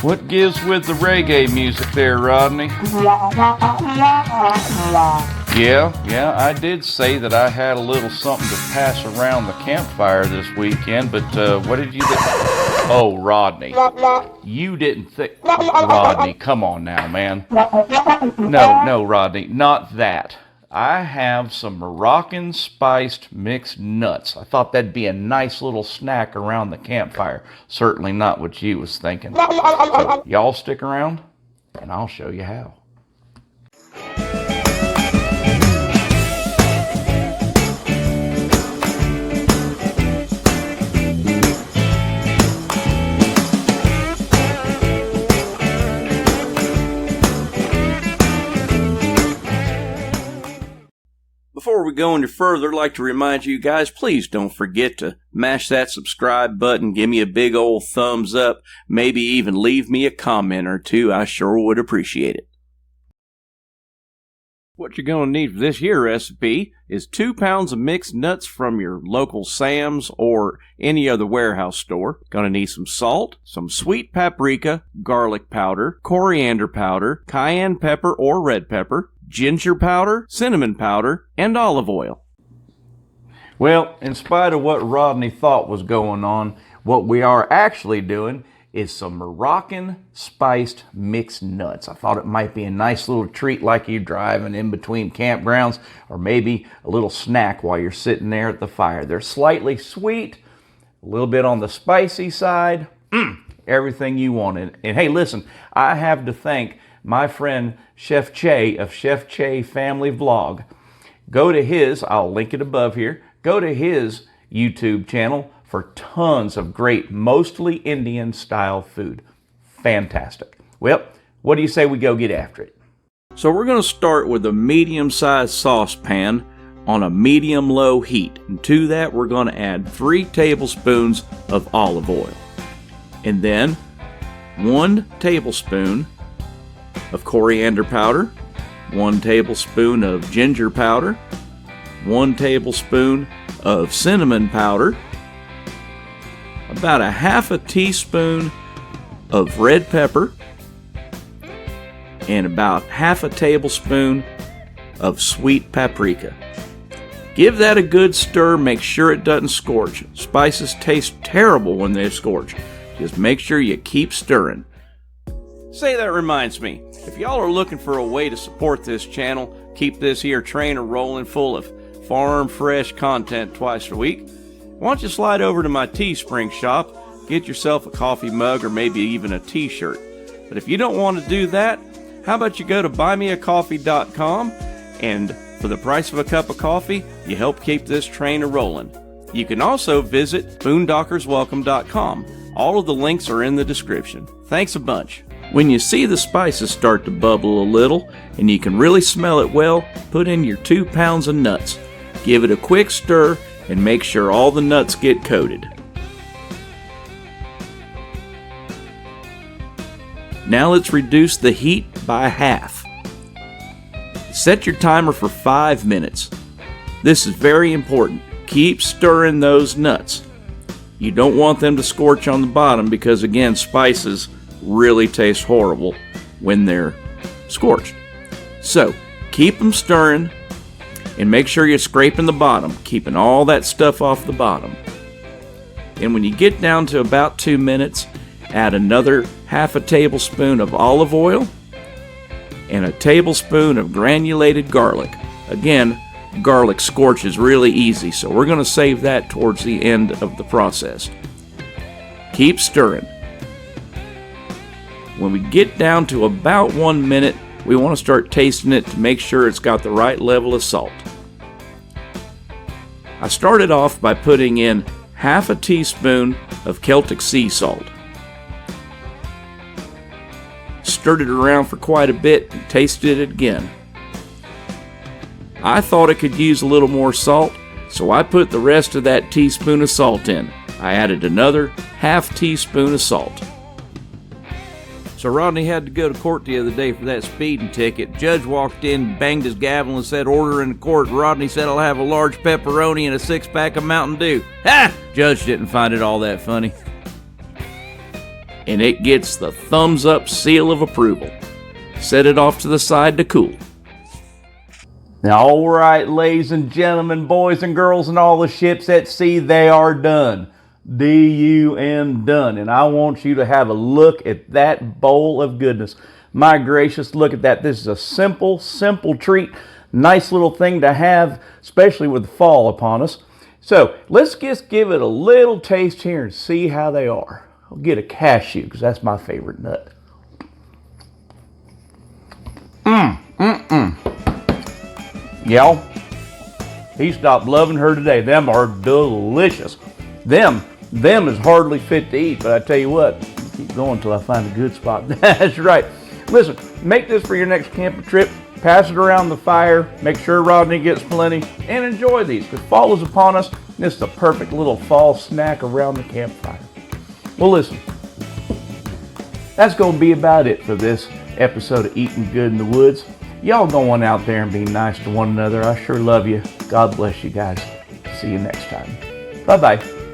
What gives with the reggae music there, Rodney? Yeah, I did say that I had a little something to pass around the campfire this weekend, but what did you do? Oh, Rodney. You didn't think... Rodney, come on now, man. No, Rodney, not that. I have some Moroccan spiced mixed nuts. I thought that'd be a nice little snack around the campfire. Certainly not what you was thinking. So, y'all stick around, and I'll show you how. Before we go any further, I'd like to remind you guys, please don't forget to mash that subscribe button, give me a big old thumbs up, maybe even leave me a comment or two. I sure would appreciate it. What you're going to need for this here recipe is 2 pounds of mixed nuts from your local Sam's or any other warehouse store. Going to need some salt, some sweet paprika, garlic powder, coriander powder, cayenne pepper or red pepper, ginger powder, cinnamon powder, and olive oil. Well, in spite of what Rodney thought was going on, what we are actually doing is some Moroccan spiced mixed nuts. I thought it might be a nice little treat like you're driving in between campgrounds, or maybe a little snack while you're sitting there at the fire. They're slightly sweet, a little bit on the spicy side, everything you wanted. And hey, listen, I have to thank my friend Chef Che of Chef Che Family Vlog. Go to his, I'll link it above here, go to his YouTube channel for tons of great, mostly Indian style food. Fantastic. Well, what do you say we go get after it? So we're going to start with a medium-sized saucepan on a medium-low heat. And to that we're going to add 3 tablespoons of olive oil. And then 1 tablespoon of coriander powder, 1 tablespoon of ginger powder, 1 tablespoon of cinnamon powder, about a half a teaspoon of red pepper, and about half a tablespoon of sweet paprika. Give that a good stir, make sure it doesn't scorch. Spices taste terrible when they scorch. Just make sure you keep stirring. Say, that reminds me, if y'all are looking for a way to support this channel, keep this here trainer rolling full of farm fresh content twice a week, why don't you slide over to my Teespring shop, get yourself a coffee mug or maybe even a t-shirt. But if you don't want to do that, how about you go to buymeacoffee.com, and for the price of a cup of coffee, you help keep this train rolling. You can also visit boondockerswelcome.com. All of the links are in the description. Thanks a bunch. When you see the spices start to bubble a little and you can really smell it well, put in your 2 pounds of nuts. Give it a quick stir and make sure all the nuts get coated. Now let's reduce the heat by half. Set your timer for 5 minutes. This is very important. Keep stirring those nuts. You don't want them to scorch on the bottom because, again, spices really taste horrible when they're scorched. So keep them stirring and make sure you're scraping the bottom, keeping all that stuff off the bottom. And when you get down to about 2 minutes, add another half a tablespoon of olive oil and a tablespoon of granulated garlic. Again, garlic scorches really easy, so we're going to save that towards the end of the process. Keep stirring. When we get down to about 1 minute, we want to start tasting it to make sure it's got the right level of salt. I started off by putting in half a teaspoon of Celtic sea salt. Stirred it around for quite a bit and tasted it again. I thought it could use a little more salt, so I put the rest of that teaspoon of salt in. I added another half teaspoon of salt. So Rodney had to go to court the other day for that speeding ticket. Judge walked in, banged his gavel and said, "Order in the court." Rodney said, "I'll have a large pepperoni and a 6-pack of Mountain Dew." Ha! Judge didn't find it all that funny. and it gets the thumbs up seal of approval. Set it off to the side to cool. Now, all right, ladies and gentlemen, boys and girls, and all the ships at sea, they are done. D-U-N, done. And I want you to have a look at that bowl of goodness. My gracious, look at that. This is a simple, simple treat. Nice little thing to have, especially with fall upon us. So let's just give it a little taste here and see how they are. I'll get a cashew because that's my favorite nut. Y'all, he stopped loving her today. Them are delicious. Them is hardly fit to eat, but I tell you what, keep going until I find a good spot. That's right. Listen, make this for your next camping trip. Pass it around the fire. Make sure Rodney gets plenty. And enjoy these, because fall is upon us. This is the perfect little fall snack around the campfire. Well, listen, that's going to be about it for this episode of Eatin Good in the Woods. Y'all go on out there and be nice to one another. I sure love you. God bless you guys. See you next time. Bye-bye.